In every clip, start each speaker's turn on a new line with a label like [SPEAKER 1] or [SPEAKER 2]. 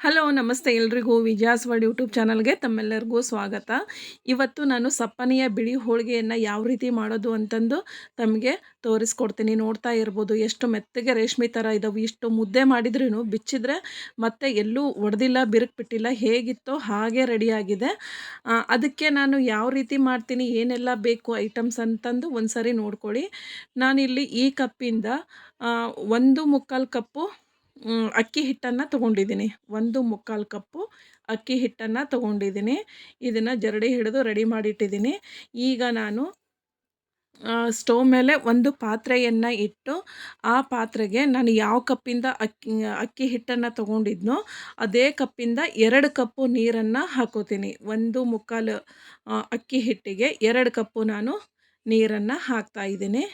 [SPEAKER 1] Hello ನಮಸ್ತೆ ಎಲ್ರಿಗೂ ವಿಜಯಾಸ್ world YouTube ಚಾನಲ್ಗೆ ತಮ್ಮೆಲ್ಲರಿಗೂ ಸ್ವಾಗತ. ಇವತ್ತು ನಾನು ಸಪ್ಪನೆಯ ಬಿಳಿ ಹೋಳಿಗೆಯನ್ನು ಯಾವ ರೀತಿ ಮಾಡೋದು ಅಂತಂದು ತಮಗೆ ತೋರಿಸ್ಕೊಡ್ತೀನಿ. ನೋಡ್ತಾ ಇರ್ಬೋದು ಎಷ್ಟು ಮೆತ್ತಗೆ ರೇಷ್ಮೆ ಥರ ಇದಾವೆ. ಇಷ್ಟು ಮುದ್ದೆ ಮಾಡಿದ್ರೂ ಬಿಚ್ಚಿದ್ರೆ ಮತ್ತೆ ಎಲ್ಲೂ ಒಡೆದಿಲ್ಲ, ಬಿರುಕು ಬಿಟ್ಟಿಲ್ಲ, ಹೇಗಿತ್ತೋ ಹಾಗೆ ರೆಡಿಯಾಗಿದೆ. ಅದಕ್ಕೆ ನಾನು ಯಾವ ರೀತಿ ಮಾಡ್ತೀನಿ, ಏನೆಲ್ಲ ಬೇಕು ಐಟಮ್ಸ್ ಅಂತಂದು ಒಂದು ಸರಿ ನೋಡ್ಕೊಳ್ಳಿ. ನಾನಿಲ್ಲಿ ಈ ಕಪ್ಪಿಂದ 1/4 ಕಪ್ಪು ಅಕ್ಕಿ ಹಿಟ್ಟನ್ನು ತೊಗೊಂಡಿದ್ದೀನಿ. 1/4 ಕಪ್ಪು ಅಕ್ಕಿ ಹಿಟ್ಟನ್ನು ತೊಗೊಂಡಿದ್ದೀನಿ. ಇದನ್ನು ಜರಡಿ ಹಿಡಿದು ರೆಡಿ ಮಾಡಿಟ್ಟಿದ್ದೀನಿ. ಈಗ ನಾನು ಸ್ಟವ್ ಮೇಲೆ ಒಂದು ಪಾತ್ರೆಯನ್ನು ಇಟ್ಟು, ಆ ಪಾತ್ರೆಗೆ ನಾನು ಯಾವ ಕಪ್ಪಿಂದ ಅಕ್ಕಿ ಹಿಟ್ಟನ್ನು ತೊಗೊಂಡಿದ್ನೋ ಅದೇ ಕಪ್ಪಿಂದ 2 ಕಪ್ಪು ನೀರನ್ನು ಹಾಕೋತೀನಿ. 1/4 ಅಕ್ಕಿ ಹಿಟ್ಟಿಗೆ 2 ಕಪ್ಪು ನಾನು ನೀರನ್ನು ಹಾಕ್ತಾಯಿದ್ದೀನಿ.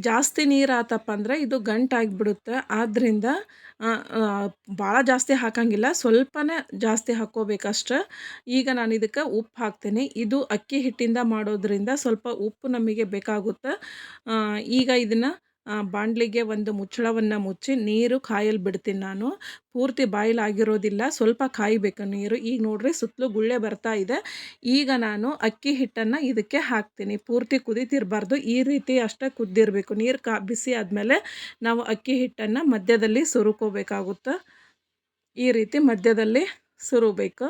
[SPEAKER 1] ಜಾಸ್ತಿ ನೀರು ಆತಪ್ಪ ಅಂದರೆ ಇದು ಗಂಟಾಗಿಬಿಡುತ್ತೆ. ಆದ್ದರಿಂದ ಭಾಳ ಜಾಸ್ತಿ ಹಾಕಂಗಿಲ್ಲ, ಸ್ವಲ್ಪನೇ ಜಾಸ್ತಿ ಹಾಕ್ಕೋಬೇಕಷ್ಟೆ. ಈಗ ನಾನು ಇದಕ್ಕೆ ಉಪ್ಪು ಹಾಕ್ತೀನಿ. ಇದು ಅಕ್ಕಿ ಹಿಟ್ಟಿಂದ ಮಾಡೋದ್ರಿಂದ ಸ್ವಲ್ಪ ಉಪ್ಪು ನಮಗೆ ಬೇಕಾಗುತ್ತೆ. ಈಗ ಇದನ್ನು ಬಾಣಲಿಗೆ ಒಂದು ಮುಚ್ಚಳವನ್ನು ಮುಚ್ಚಿ ನೀರು ಕಾಯಲು ಬಿಡ್ತೀನಿ ನಾನು. ಪೂರ್ತಿ ಬಾಯ್ಲ್ ಆಗಿರೋದಿಲ್ಲ, ಸ್ವಲ್ಪ ಕಾಯಬೇಕು ನೀರು. ಈಗ ನೋಡ್ರಿ ಸುತ್ತಲೂ ಗುಳ್ಳೆ ಬರ್ತಾ ಇದೆ. ಈಗ ನಾನು ಅಕ್ಕಿ ಹಿಟ್ಟನ್ನು ಇದಕ್ಕೆ ಹಾಕ್ತೀನಿ. ಪೂರ್ತಿ ಕುದೀತಿರಬಾರ್ದು, ಈ ರೀತಿ ಅಷ್ಟೇ ಕುದ್ದಿರಬೇಕು. ನೀರು ಬಿಸಿ ಆದಮೇಲೆ ನಾವು ಅಕ್ಕಿ ಹಿಟ್ಟನ್ನು ಮಧ್ಯದಲ್ಲಿ ಸುರುಕೋಬೇಕಾಗುತ್ತೆ. ಈ ರೀತಿ ಮಧ್ಯದಲ್ಲಿ ಸುರಬೇಕು.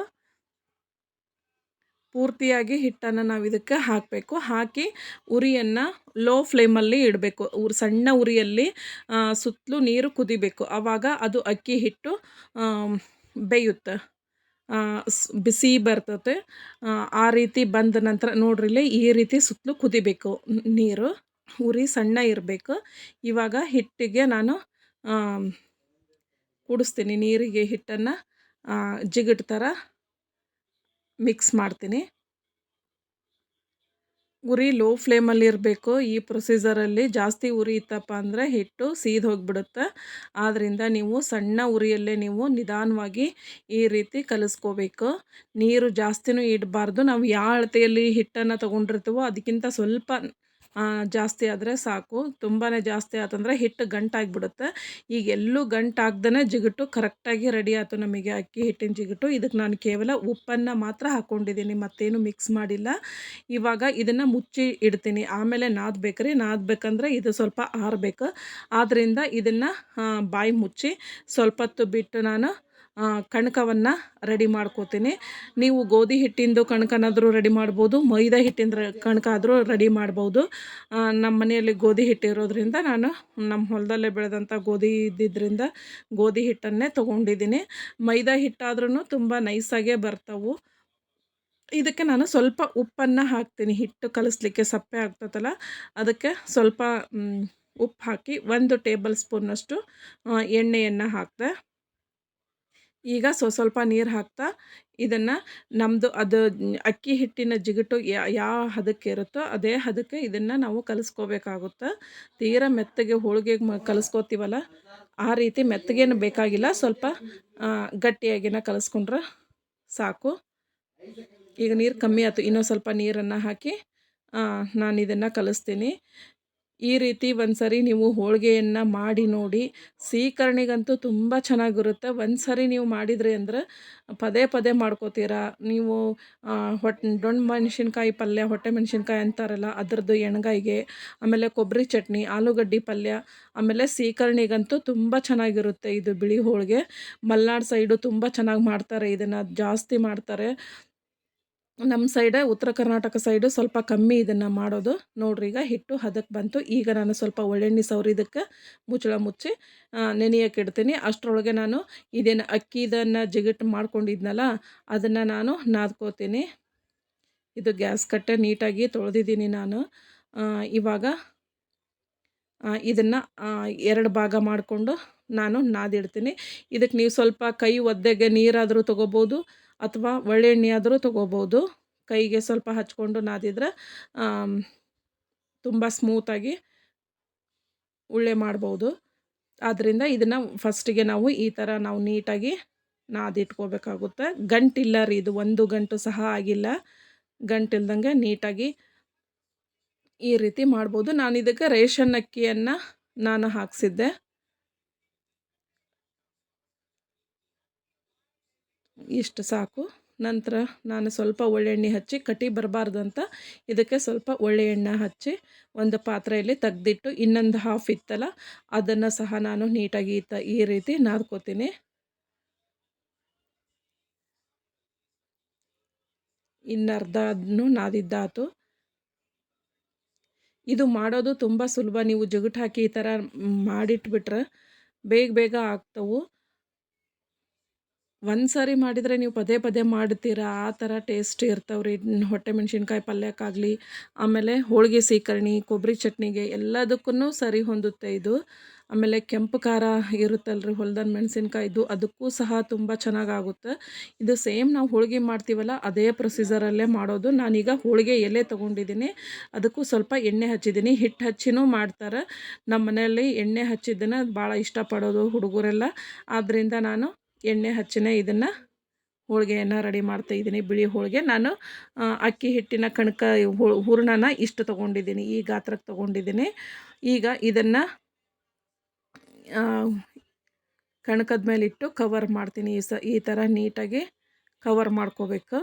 [SPEAKER 1] ಪೂರ್ತಿಯಾಗಿ ಹಿಟ್ಟನ್ನು ನಾವು ಇದಕ್ಕೆ ಹಾಕಬೇಕು. ಹಾಕಿ ಉರಿಯನ್ನು ಲೋ ಫ್ಲೇಮಲ್ಲಿ ಇಡಬೇಕು. ಸಣ್ಣ ಉರಿಯಲ್ಲಿ ಸುತ್ತಲೂ ನೀರು ಕುದಿಬೇಕು. ಆವಾಗ ಅದು ಅಕ್ಕಿ ಹಿಟ್ಟು ಬೇಯುತ್ತೆ, ಬಿಸಿ ಬರ್ತದೆ. ಆ ರೀತಿ ಬಂದ ನಂತರ ನೋಡ್ರಿಲೆ ಈ ರೀತಿ ಸುತ್ತಲೂ ಕುದಿಬೇಕು ನೀರು. ಉರಿ ಸಣ್ಣ ಇರಬೇಕು. ಇವಾಗ ಹಿಟ್ಟಿಗೆ ನಾನು ಕೂಡಿಸ್ತೀನಿ. ನೀರಿಗೆ ಹಿಟ್ಟನ್ನು ಜಿಗಟ್ ಥರ ಮಿಕ್ಸ್ ಮಾಡ್ತೀನಿ. ಉರಿ ಲೋ ಫ್ಲೇಮಲ್ಲಿ ಇರಬೇಕು. ಈ ಪ್ರೊಸೀಜರಲ್ಲಿ ಜಾಸ್ತಿ ಉರಿ ಇತ್ತಪ್ಪ ಅಂದರೆ ಹಿಟ್ಟು ಸೀದು ಹೋಗಿಬಿಡುತ್ತೆ. ಆದ್ದರಿಂದ ನೀವು ಸಣ್ಣ ಉರಿಯಲ್ಲೇ ನೀವು ನಿಧಾನವಾಗಿ ಈ ರೀತಿ ಕಲಿಸ್ಕೋಬೇಕು. ನೀರು ಜಾಸ್ತಿನೂ ಇಡಬಾರ್ದು. ನಾವು ಯಾವ ಅಳತೆಯಲ್ಲಿ ಹಿಟ್ಟನ್ನು ತೊಗೊಂಡಿರ್ತೀವೋ ಅದಕ್ಕಿಂತ ಸ್ವಲ್ಪ ಜಾಸ್ತಿ ಆದರೆ ಸಾಕು. ತುಂಬಾ ಜಾಸ್ತಿ ಆತಂದರೆ ಹಿಟ್ಟು ಗಂಟಾಗಿಬಿಡುತ್ತೆ. ಈಗ ಎಲ್ಲೂ ಗಂಟಾಗ್ದೇ ಜಿಗುಟು ಕರೆಕ್ಟಾಗಿ ರೆಡಿ ಆಯ್ತು ನಮಗೆ ಅಕ್ಕಿ ಹಿಟ್ಟಿನ ಜಿಗುಟು. ಇದಕ್ಕೆ ನಾನು ಕೇವಲ ಉಪ್ಪನ್ನು ಮಾತ್ರ ಹಾಕ್ಕೊಂಡಿದ್ದೀನಿ, ಮತ್ತೇನು ಮಿಕ್ಸ್ ಮಾಡಿಲ್ಲ. ಇವಾಗ ಇದನ್ನು ಮುಚ್ಚಿ ಇಡ್ತೀನಿ. ಆಮೇಲೆ ನಾದಬೇಕ್ರಿ. ನಾದಬೇಕಂದ್ರೆ ಇದು ಸ್ವಲ್ಪ ಆರಬೇಕು. ಆದ್ದರಿಂದ ಇದನ್ನು ಬಾಯಿ ಮುಚ್ಚಿ ಸ್ವಲ್ಪ ಹೊತ್ತು ಬಿಟ್ಟು ನಾನು ಕಣಕವನ್ನು ರೆಡಿ ಮಾಡ್ಕೋತೀನಿ. ನೀವು ಗೋಧಿ ಹಿಟ್ಟಿಂದು ಕಣಕನಾದರೂ ರೆಡಿ ಮಾಡ್ಬೋದು, ಮೈದಾ ಹಿಟ್ಟಿಂದ ಕಣಕ ಆದರೂ ರೆಡಿ ಮಾಡ್ಬೋದು. ನಮ್ಮ ಮನೆಯಲ್ಲಿ ಗೋಧಿ ಹಿಟ್ಟು ಇರೋದ್ರಿಂದ ನಾನು ನಮ್ಮ ಹೊಲದಲ್ಲೇ ಬೆಳೆದಂಥ ಗೋಧಿ ಇದ್ದಿದ್ದರಿಂದ ಗೋಧಿ ಹಿಟ್ಟನ್ನೇ ತೊಗೊಂಡಿದ್ದೀನಿ. ಮೈದಾ ಹಿಟ್ಟಾದ್ರೂ ತುಂಬ ನೈಸಾಗೇ ಬರ್ತಾವೆ. ಇದಕ್ಕೆ ನಾನು ಸ್ವಲ್ಪ ಉಪ್ಪನ್ನು ಹಾಕ್ತೀನಿ. ಹಿಟ್ಟು ಕಲಿಸ್ಲಿಕ್ಕೆ ಸಪ್ಪೆ ಆಗ್ತದಲ್ಲ, ಅದಕ್ಕೆ ಸ್ವಲ್ಪ ಉಪ್ಪು ಹಾಕಿ 1 ಟೇಬಲ್ ಸ್ಪೂನಷ್ಟು ಎಣ್ಣೆಯನ್ನು ಹಾಕಿದೆ. ಈಗ ಸ್ವಲ್ಪ ನೀರು ಹಾಕ್ತಾ ಇದನ್ನು ನಮ್ಮದು ಅದು ಅಕ್ಕಿ ಹಿಟ್ಟಿನ ಜಿಗುಟು ಯಾವ ಹದಕ್ಕೆ ಇರುತ್ತೋ ಅದೇ ಹದಕ್ಕೆ ಇದನ್ನು ನಾವು ಕಲಿಸ್ಕೋಬೇಕಾಗುತ್ತೆ. ತೀರಾ ಮೆತ್ತಗೆ ಹೋಳಿಗೆಗೆ ಕಲಿಸ್ಕೋತೀವಲ್ಲ ಆ ರೀತಿ ಮೆತ್ತಗೇನು ಬೇಕಾಗಿಲ್ಲ, ಸ್ವಲ್ಪ ಗಟ್ಟಿಯಾಗಿನ ಕಲಿಸ್ಕೊಂಡ್ರೆ ಸಾಕು. ಈಗ ನೀರು ಕಮ್ಮಿ ಆಯ್ತು, ಇನ್ನೂ ಸ್ವಲ್ಪ ನೀರನ್ನು ಹಾಕಿ ನಾನು ಇದನ್ನು ಕಲಿಸ್ತೀನಿ. ಈ ರೀತಿ ಒಂದು ಸರಿ ನೀವು ಹೋಳಿಗೆಯನ್ನು ಮಾಡಿ ನೋಡಿ. ಸೀಕರಣೆಗಂತೂ ತುಂಬ ಚೆನ್ನಾಗಿರುತ್ತೆ. ಒಂದು ಸರಿ ನೀವು ಮಾಡಿದ್ರಿ ಅಂದರೆ ಪದೇ ಪದೇ ಮಾಡ್ಕೋತೀರಾ. ನೀವು ದೊಣ್ಣೆ ಮೆಣಸಿನ್ಕಾಯಿ ಪಲ್ಯ, ಹೊಟ್ಟೆ ಮೆಣಸಿನ್ಕಾಯಿ ಅಂತಾರಲ್ಲ ಅದರದ್ದು ಎಣ್ಗಾಯಿಗೆ, ಆಮೇಲೆ ಕೊಬ್ಬರಿ ಚಟ್ನಿ, ಆಲೂಗಡ್ಡೆ ಪಲ್ಯ, ಆಮೇಲೆ ಸೀಕರಣೆಗಂತೂ ತುಂಬ ಚೆನ್ನಾಗಿರುತ್ತೆ ಇದು ಬಿಳಿ ಹೋಳಿಗೆ. ಮಲೆನಾಡು ಸೈಡು ತುಂಬ ಚೆನ್ನಾಗಿ ಮಾಡ್ತಾರೆ, ಇದನ್ನು ಜಾಸ್ತಿ ಮಾಡ್ತಾರೆ. ನಮ್ಮ ಸೈಡ ಉತ್ತರ ಕರ್ನಾಟಕ ಸೈಡು ಸ್ವಲ್ಪ ಕಮ್ಮಿ ಇದನ್ನು ಮಾಡೋದು. ನೋಡ್ರಿ ಈಗ ಹಿಟ್ಟು ಹದಕ್ಕೆ ಬಂತು. ಈಗ ನಾನು ಸ್ವಲ್ಪ ಒಳ್ಳೆಣ್ಣೆ ಸವರಿದ್ದಕ್ಕೆ ಮುಚ್ಚಳ ಮುಚ್ಚಿ ನೆನೆಯೋಕೆ ಇಡ್ತೀನಿ. ಅಷ್ಟರೊಳಗೆ ನಾನು ಇದೇನು ಅಕ್ಕಿದನ್ನು ಜಿಗುಟು ಮಾಡ್ಕೊಂಡಿದ್ನಲ್ಲ ಅದನ್ನು ನಾನು ನಾದ್ಕೋತೀನಿ. ಇದು ಗ್ಯಾಸ್ ಕಟ್ಟೆ ನೀಟಾಗಿ ತೊಳೆದಿದ್ದೀನಿ ನಾನು. ಇವಾಗ ಇದನ್ನು 2 ಭಾಗ ಮಾಡಿಕೊಂಡು ನಾನು ನಾದಿಡ್ತೀನಿ. ಇದಕ್ಕೆ ನೀವು ಸ್ವಲ್ಪ ಕೈ ಒದ್ದೆಗೆ ನೀರಾದರೂ ತೊಗೋಬೋದು ಅಥವಾ ಒಳ್ಳೆಣ್ಣೆ ಆದರೂ ತೊಗೋಬೋದು. ಕೈಗೆ ಸ್ವಲ್ಪ ಹಚ್ಕೊಂಡು ನಾದಿದ್ರೆ ತುಂಬ ಸ್ಮೂತಾಗಿ ಉಳ್ಳೆ ಮಾಡ್ಬೋದು. ಆದ್ದರಿಂದ ಇದನ್ನು ಫಸ್ಟಿಗೆ ನಾವು ಈ ಥರ ನಾವು ನೀಟಾಗಿ ನಾದಿಟ್ಕೋಬೇಕಾಗುತ್ತೆ. ಗಂಟಿಲ್ಲ ರೀ, ಇದು ಒಂದು ಗಂಟು ಸಹ ಆಗಿಲ್ಲ. ಗಂಟಿಲ್ದಂಗೆ ನೀಟಾಗಿ ಈ ರೀತಿ ಮಾಡ್ಬೋದು. ನಾನು ಇದಕ್ಕೆ ರೇಷನ್ ಅಕ್ಕಿಯನ್ನು ನಾನು ಹಾಕ್ಸಿದ್ದೆ. ಇಷ್ಟು ಸಾಕು. ನಂತರ ನಾನು ಸ್ವಲ್ಪ ಒಳ್ಳೆಣ್ಣೆ ಹಚ್ಚಿ ಕಟಿ ಬರಬಾರ್ದು ಅಂತ ಇದಕ್ಕೆ ಸ್ವಲ್ಪ ಒಳ್ಳೆ ಎಣ್ಣೆ ಹಚ್ಚಿ ಒಂದು ಪಾತ್ರೆಯಲ್ಲಿ ತೆಗ್ದಿಟ್ಟು ಇನ್ನೊಂದು ಹಾಫ್ ಇತ್ತಲ್ಲ ಅದನ್ನು ಸಹ ನಾನು ನೀಟಾಗಿ ಈ ರೀತಿ ನಾದ್ಕೋತೀನಿ. ಇನ್ನರ್ಧ ಅದನ್ನು ನಾದಿದ್ದಾತು. ಇದು ಮಾಡೋದು ತುಂಬ ಸುಲಭ. ನೀವು ಜಿಗುಟು ಹಾಕಿ ಈ ಥರ ಮಾಡಿಟ್ಬಿಟ್ರೆ ಬೇಗ ಬೇಗ ಆಗ್ತವೆ. ಒಂದು ಸಾರಿ ಮಾಡಿದರೆ ನೀವು ಪದೇ ಪದೇ ಮಾಡ್ತೀರಾ ಆ ಥರ ಟೇಸ್ಟ್ ಇರ್ತಾವೆ ರೀ. ಹೊಟ್ಟೆ ಮೆಣಸಿನ್ಕಾಯಿ ಪಲ್ಯಕ್ಕಾಗಲಿ, ಆಮೇಲೆ ಹೋಳಿಗೆ ಸೀಕರ್ಣಿ, ಕೊಬ್ಬರಿ ಚಟ್ನಿಗೆ ಎಲ್ಲದಕ್ಕೂ ಸರಿ ಹೊಂದುತ್ತೆ ಇದು. ಆಮೇಲೆ ಕೆಂಪು ಖಾರ ಇರುತ್ತಲ್ರಿ ಹೊಲ್ದನ ಮೆಣಸಿನ್ಕಾಯಿದು, ಅದಕ್ಕೂ ಸಹ ತುಂಬ ಚೆನ್ನಾಗಾಗುತ್ತೆ. ಇದು ಸೇಮ್ ನಾವು ಹೋಳಿಗೆ ಮಾಡ್ತೀವಲ್ಲ ಅದೇ ಪ್ರೊಸೀಜರಲ್ಲೇ ಮಾಡೋದು. ನಾನೀಗ ಹೋಳಿಗೆ ಎಲೆ ತೊಗೊಂಡಿದ್ದೀನಿ, ಅದಕ್ಕೂ ಸ್ವಲ್ಪ ಎಣ್ಣೆ ಹಚ್ಚಿದ್ದೀನಿ. ಹಿಟ್ಟು ಹಚ್ಚಿನೂ ಮಾಡ್ತಾರೆ. ನಮ್ಮ ಮನೆಯಲ್ಲಿ ಎಣ್ಣೆ ಹಚ್ಚಿದ್ದನ್ನು ಭಾಳ ಇಷ್ಟಪಡೋದು ಹುಡುಗರೆಲ್ಲ. ಆದ್ದರಿಂದ ನಾನು ಎಣ್ಣೆ ಹಚ್ಚಿನೇ ಇದನ್ನು ಹೋಳಿಗೆಯನ್ನು ರೆಡಿ ಮಾಡ್ತಾಯಿದ್ದೀನಿ. ಬಿಳಿ ಹೋಳಿಗೆ ನಾನು ಅಕ್ಕಿ ಹಿಟ್ಟಿನ ಕಣಕ ಹೂರಣನ ಇಷ್ಟು ತೊಗೊಂಡಿದ್ದೀನಿ, ಈ ಗಾತ್ರಕ್ಕೆ ತೊಗೊಂಡಿದ್ದೀನಿ. ಈಗ ಇದನ್ನು ಕಣಕದ ಮೇಲಿಟ್ಟು ಕವರ್ ಮಾಡ್ತೀನಿ. ಈ ಥರ ನೀಟಾಗಿ ಕವರ್ ಮಾಡ್ಕೋಬೇಕು.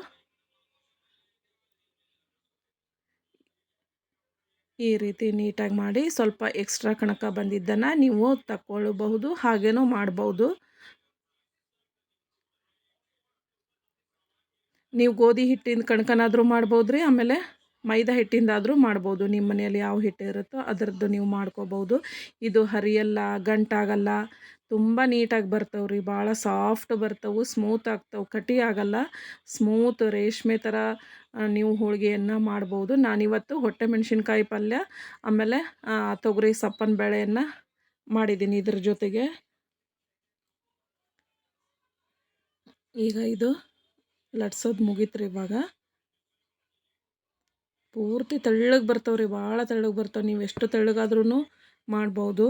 [SPEAKER 1] ಈ ರೀತಿ ನೀಟಾಗಿ ಮಾಡಿ ಸ್ವಲ್ಪ ಎಕ್ಸ್ಟ್ರಾ ಕಣಕ ಬಂದಿದ್ದನ್ನು ನೀವು ತಗೊಳ್ಬಹುದು, ಹಾಗೇನೂ ಮಾಡ್ಬೋದು. ನೀವು ಗೋಧಿ ಹಿಟ್ಟಿನ ಕಣಕನಾದರೂ ಮಾಡ್ಬೋದು ರೀ, ಆಮೇಲೆ ಮೈದಾ ಹಿಟ್ಟಿಂದಾದರೂ ಮಾಡ್ಬೋದು. ನಿಮ್ಮ ಮನೆಯಲ್ಲಿ ಯಾವ ಹಿಟ್ಟು ಇರುತ್ತೋ ಅದರದ್ದು ನೀವು ಮಾಡ್ಕೋಬೋದು. ಇದು ಹರಿಯಲ್ಲ, ಗಂಟಾಗಲ್ಲ, ತುಂಬ ನೀಟಾಗಿ ಬರ್ತವೆ ರೀ. ಭಾಳ ಸಾಫ್ಟ್ ಬರ್ತವೆ, ಸ್ಮೂತ್ ಆಗ್ತವೆ, ಕಟಿ ಆಗಲ್ಲ. ಸ್ಮೂತ್ ರೇಷ್ಮೆ ಥರ ನೀವು ಹೋಳಿಗೆಯನ್ನು ಮಾಡ್ಬೋದು. ನಾನಿವತ್ತು ಹೊಟ್ಟೆ ಮೆಣಸಿನ್ಕಾಯಿ ಪಲ್ಯ ಆಮೇಲೆ ತೊಗರಿ ಸಪ್ಪನ ಬೇಳೆಯನ್ನು ಮಾಡಿದ್ದೀನಿ ಇದ್ರ ಜೊತೆಗೆ. ಈಗ ಇದು ಲಟ್ಸೋದು ಮುಗೀತು ರೀ. ಇವಾಗ ಪೂರ್ತಿ ತೆಳ್ಳಗೆ ಬರ್ತಾವೆ ರೀ, ಭಾಳ ತೆಳ್ಳಗೆ ಬರ್ತಾವೆ. ನೀವು ಎಷ್ಟು ತೆಳ್ಳಗಾದ್ರೂ ಮಾಡ್ಬೋದು.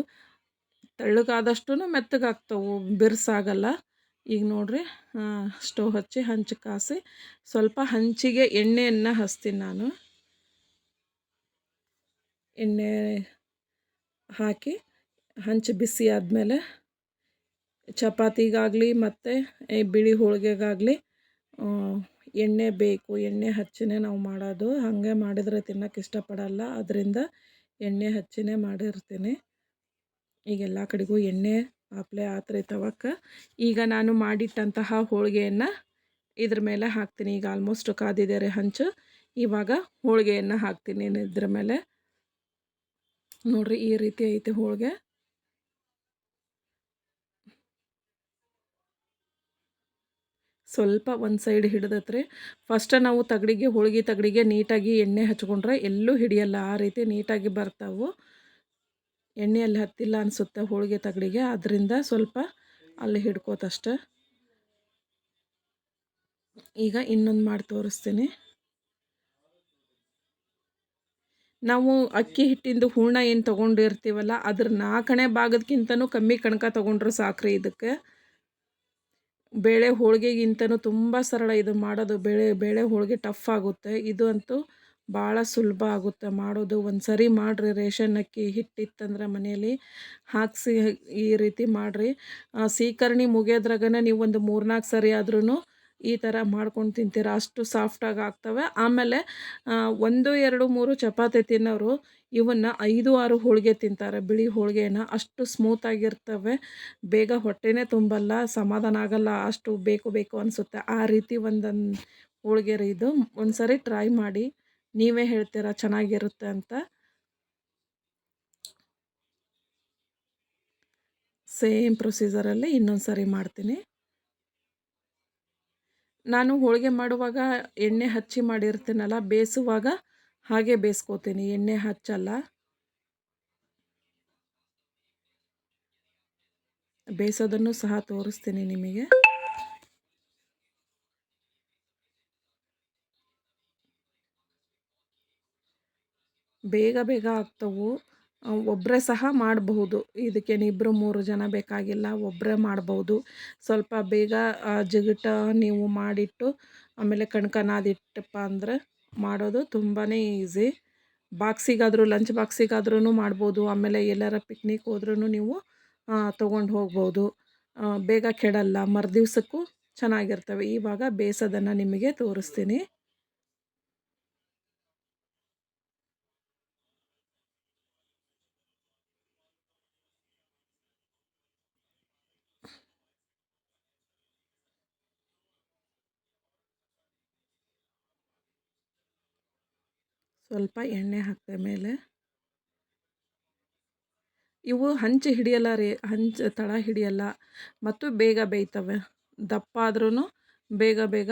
[SPEAKER 1] ತೆಳ್ಳಗಾದಷ್ಟು ಮೆತ್ತಗಾಗ್ತವೆ, ಬಿರ್ಸಾಗಲ್ಲ. ಈಗ ನೋಡಿರಿ, ಸ್ಟವ್ ಹಚ್ಚಿ ಹಂಚು ಕಾಸಿ ಸ್ವಲ್ಪ ಹಂಚಿಗೆ ಎಣ್ಣೆಯನ್ನು ಹಚ್ತೀನಿ ನಾನು. ಎಣ್ಣೆ ಹಾಕಿ ಹಂಚು ಬಿಸಿ ಆದಮೇಲೆ ಚಪಾತಿಗಾಗಲಿ ಮತ್ತು ಬಿಳಿ ಹೋಳಿಗೆಗಾಗಲಿ ಎಣ್ಣೆ ಬೇಕು. ಎಣ್ಣೆ ಹಚ್ಚಿನೇ ನಾವು ಮಾಡೋದು. ಹಾಗೆ ಮಾಡಿದರೆ ತಿನ್ನೋಕೆ ಇಷ್ಟಪಡಲ್ಲ, ಅದರಿಂದ ಎಣ್ಣೆ ಹಚ್ಚಿನೇ ಮಾಡಿರ್ತೀನಿ. ಈಗ ಎಲ್ಲ ಕಡೆಗೂ ಎಣ್ಣೆ ಅಪ್ಲೈ ಆತ್ರಿ ತವಕ್ಕೆ. ಈಗ ನಾನು ಮಾಡಿಟ್ಟಂತಹ ಹೋಳಿಗೆಯನ್ನು ಇದ್ರ ಮೇಲೆ ಹಾಕ್ತೀನಿ. ಈಗ ಆಲ್ಮೋಸ್ಟ್ ಕಾದಿದೆ ರೀ ಹಂಚು. ಇವಾಗ ಹೋಳಿಗೆಯನ್ನು ಹಾಕ್ತೀನಿ ಇದ್ರ ಮೇಲೆ. ನೋಡಿರಿ, ಈ ರೀತಿ ಐತೆ ಹೋಳಿಗೆ. ಸ್ವಲ್ಪ ಒಂದು ಸೈಡ್ ಹಿಡ್ದತ್ರಿ. ಫಸ್ಟ್ ನಾವು ಹೋಳಿಗೆ ತಗಡಿಗೆ ನೀಟಾಗಿ ಎಣ್ಣೆ ಹಚ್ಕೊಂಡ್ರೆ ಎಲ್ಲೂ ಹಿಡಿಯಲ್ಲ, ಆ ರೀತಿ ನೀಟಾಗಿ ಬರ್ತಾವೆ. ಎಣ್ಣೆಯಲ್ಲಿ ಹತ್ತಿಲ್ಲ ಅನಿಸುತ್ತೆ ಹೋಳಿಗೆ ತಗಡಿಗೆ, ಅದರಿಂದ ಸ್ವಲ್ಪ ಅಲ್ಲಿ ಹಿಡ್ಕೋತಷ್ಟೆ. ಈಗ ಇನ್ನೊಂದು ಮಾಡಿ ತೋರಿಸ್ತೀನಿ. ನಾವು ಅಕ್ಕಿ ಹಿಟ್ಟಿಂದು ಹೂರಣ ಏನು ತೊಗೊಂಡಿರ್ತೀವಲ್ಲ ಅದ್ರ 4ನೇ ಭಾಗದಕ್ಕಿಂತನೂ ಕಮ್ಮಿ ಕಣಕ ತೊಗೊಂಡ್ರೆ ಸಾಕ್ರಿ ಇದಕ್ಕೆ. ಬೇಳೆ ಹೋಳಿಗೆಗಿಂತನೂ ತುಂಬ ಸರಳ ಇದು ಮಾಡೋದು. ಬೇಳೆ ಹೋಳಿಗೆ ಟಫ್ ಆಗುತ್ತೆ, ಇದು ಅಂತೂ ಭಾಳ ಸುಲಭ ಆಗುತ್ತೆ ಮಾಡೋದು. ಒಂದು ಸರಿ ಮಾಡಿರಿ. ರೇಷನ್ ಅಕ್ಕಿ ಹಿಟ್ಟಿತ್ತಂದ್ರೆ ಮನೆಯಲ್ಲಿ ಹಾಕಿಸಿ ಈ ರೀತಿ ಮಾಡಿರಿ. ಸೀಕರ್ಣಿ ಮುಗಿಯೋದ್ರಾಗನೇ ನೀವು ಒಂದು 3-4 ಸರಿ ಆದ್ರೂ ಈ ಥರ ಮಾಡ್ಕೊಂಡು ತಿಂತೀರ, ಅಷ್ಟು ಸಾಫ್ಟಾಗಿ ಆಗ್ತವೆ. ಆಮೇಲೆ 1, 2, 3 ಚಪಾತಿ ತಿನ್ನೋರು ಇವನ್ನ 5-6 ಹೋಳಿಗೆ ತಿಂತಾರೆ, ಬಿಳಿ ಹೋಳಿಗೆನ. ಅಷ್ಟು ಸ್ಮೂತಾಗಿರ್ತವೆ, ಬೇಗ ಹೊಟ್ಟೆನೇ ತುಂಬಲ್ಲ, ಸಮಾಧಾನ ಆಗಲ್ಲ, ಅಷ್ಟು ಬೇಕು ಬೇಕು ಅನಿಸುತ್ತೆ. ಆ ರೀತಿ ಒಂದೊಂದು ಹೋಳಿಗೆ ರೀ ಇದು. ಒಂದು ಸರಿ ಟ್ರೈ ಮಾಡಿ, ನೀವೇ ಹೇಳ್ತೀರ ಚೆನ್ನಾಗಿರುತ್ತೆ ಅಂತ. ಸೇಮ್ ಪ್ರೊಸೀಜರಲ್ಲಿ ಇನ್ನೊಂದು ಸರಿ ಮಾಡ್ತೀನಿ. ನಾನು ಹೋಳಿಗೆ ಮಾಡುವಾಗ ಎಣ್ಣೆ ಹಚ್ಚಿ ಮಾಡಿರ್ತೀನಲ್ಲ, ಬೇಯಿಸುವಾಗ ಹಾಗೆ ಬೇಯಿಸ್ಕೋತೀನಿ, ಎಣ್ಣೆ ಹಚ್ಚಲ್ಲ. ಬೇಯಿಸೋದನ್ನು ಸಹ ತೋರಿಸ್ತೀನಿ ನಿಮಗೆ. ಬೇಗ ಬೇಗ ಆಗ್ತವೆ. ಒಬ್ಬರೇ ಸಹ ಮಾಡಬಹುದು. ಇದಕ್ಕೇನು 2-3 ಜನ ಬೇಕಾಗಿಲ್ಲ, ಒಬ್ಬರೇ ಮಾಡ್ಬೋದು. ಸ್ವಲ್ಪ ಬೇಗ ಜಿಗುಟ ನೀವು ಮಾಡಿಟ್ಟು ಆಮೇಲೆ ಕಣ್ಕ ನಾದಿಟ್ಟಪ್ಪ ಅಂದ್ರೆ ಮಾಡೋದು ತುಂಬಾ ಈಸಿ. ಬಾಕ್ಸಿಗಾದರೂ, ಲಂಚ್ ಬಾಕ್ಸಿಗಾದ್ರೂ ಮಾಡ್ಬೋದು. ಆಮೇಲೆ ಎಲ್ಲಾರ ಪಿಕ್ನಿಕ್ ಹೋದ್ರೂ ನೀವು ತೊಗೊಂಡು ಹೋಗ್ಬೋದು. ಬೇಗ ಕೆಡಲ್ಲ, ಮರುದಿವ್ಸಕ್ಕೂ ಚೆನ್ನಾಗಿರ್ತವೆ. ಇವಾಗ ಬೇಯಿಸೋದನ್ನು ನಿಮಗೆ ತೋರಿಸ್ತೀನಿ. ಸ್ವಲ್ಪ ಎಣ್ಣೆ ಹಾಕಿದೆ ಮೇಲೆ. ಇವು ಹಂಚು ಹಿಡಿಯಲ್ಲ ರೀ, ಹಂಚು ತಳ ಹಿಡಿಯಲ್ಲ ಮತ್ತು ಬೇಗ ಬೇಯ್ತವೆ. ದಪ್ಪ ಆದ್ರೂ ಬೇಗ ಬೇಗ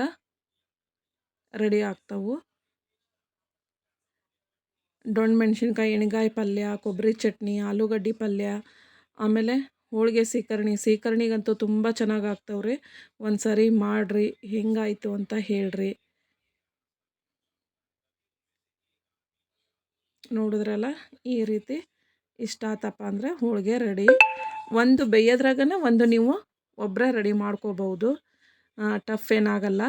[SPEAKER 1] ರೆಡಿ ಆಗ್ತವೆ. ದೊಣ್ಣೆ ಮೆಣಸಿನ್ಕಾಯಿ, ಎಣ್ಗಾಯಿ ಪಲ್ಯ, ಕೊಬ್ಬರಿ ಚಟ್ನಿ, ಆಲೂಗಡ್ಡೆ ಪಲ್ಯ, ಆಮೇಲೆ ಹೋಳಿಗೆ ಸೀಕರ್ಣಿಗಂತೂ ತುಂಬ ಚೆನ್ನಾಗಿ ಆಗ್ತಾವ್ರಿ. ಒಂದು ಸರಿ ಮಾಡಿರಿ, ಹೆಂಗಾಯಿತು ಅಂತ ಹೇಳ್ರಿ. ನೋಡಿದ್ರಲ್ಲ, ಈ ರೀತಿ ಇಷ್ಟ ಆತಪ್ಪ ಅಂದರೆ ಹೋಳಿಗೆ ರೆಡಿ. ಒಂದು ಬೇಯೋದ್ರಾಗನ ಒಂದು ನೀವು ಒಬ್ಬರೇ ರೆಡಿ ಮಾಡ್ಕೋಬೋದು. ಟಫ್ ಏನಾಗಲ್ಲ,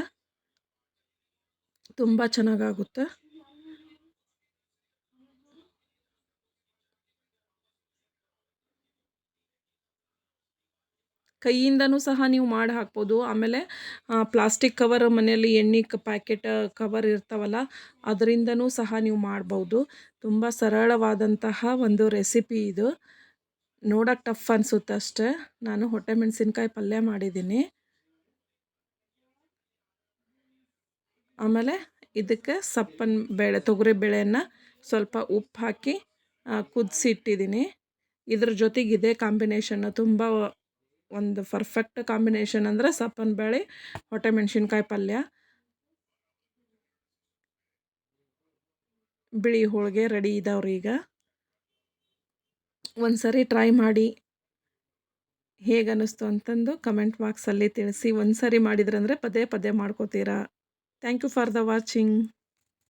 [SPEAKER 1] ತುಂಬ ಚೆನ್ನಾಗಾಗುತ್ತೆ. ಕೈಯಿಂದನೂ ಸಹ ನೀವು ಮಾಡಿ ಹಾಕ್ಬೋದು. ಆಮೇಲೆ ಪ್ಲಾಸ್ಟಿಕ್ ಕವರ್, ಮನೆಯಲ್ಲಿ ಎಣ್ಣೆ ಪ್ಯಾಕೆಟ್ ಕವರ್ ಇರ್ತಾವಲ್ಲ, ಅದರಿಂದನೂ ಸಹ ನೀವು ಮಾಡ್ಬೋದು. ತುಂಬ ಸರಳವಾದಂತಹ ಒಂದು ರೆಸಿಪಿ ಇದು. ನೋಡೋಕೆ ಟಫ್ ಅನಿಸುತ್ತೆ ಅಷ್ಟೇ. ನಾನು ಹೊಟ್ಟೆ ಮೆಣಸಿನ್ಕಾಯಿ ಪಲ್ಯ ಮಾಡಿದ್ದೀನಿ. ಆಮೇಲೆ ಇದಕ್ಕೆ ಸಪ್ಪನ ಬೇಳೆ, ತೊಗರಿ ಬೇಳೆಯನ್ನು ಸ್ವಲ್ಪ ಉಪ್ಪು ಹಾಕಿ ಕುದಿಸಿಟ್ಟಿದ್ದೀನಿ. ಇದ್ರ ಜೊತೆಗೆ ಇದೇ ಕಾಂಬಿನೇಷನ್ನು ತುಂಬ ಒಂದು ಪರ್ಫೆಕ್ಟ್ ಕಾಂಬಿನೇಷನ್ ಅಂದರೆ ಸಪ್ಪನ ಬೇಳೆ, ಹೊಟ್ಟೆ ಮೆಣಸಿನ್ಕಾಯಿ ಪಲ್ಯ, ಬಿಳಿ ಹೋಳಿಗೆ ರೆಡಿ ಇದಾವ್ರಿ ಈಗ. ಒಂದು ಸರಿ ಟ್ರೈ ಮಾಡಿ, ಹೇಗೆ ಅನ್ನಿಸ್ತು ಅಂತಂದು ಕಮೆಂಟ್ ಬಾಕ್ಸಲ್ಲಿ ತಿಳಿಸಿ. ಒಂದು ಸರಿ ಮಾಡಿದ್ರಂದರೆ ಪದೇ ಪದೇ ಮಾಡ್ಕೋತೀರಾ. Thank you for the watching.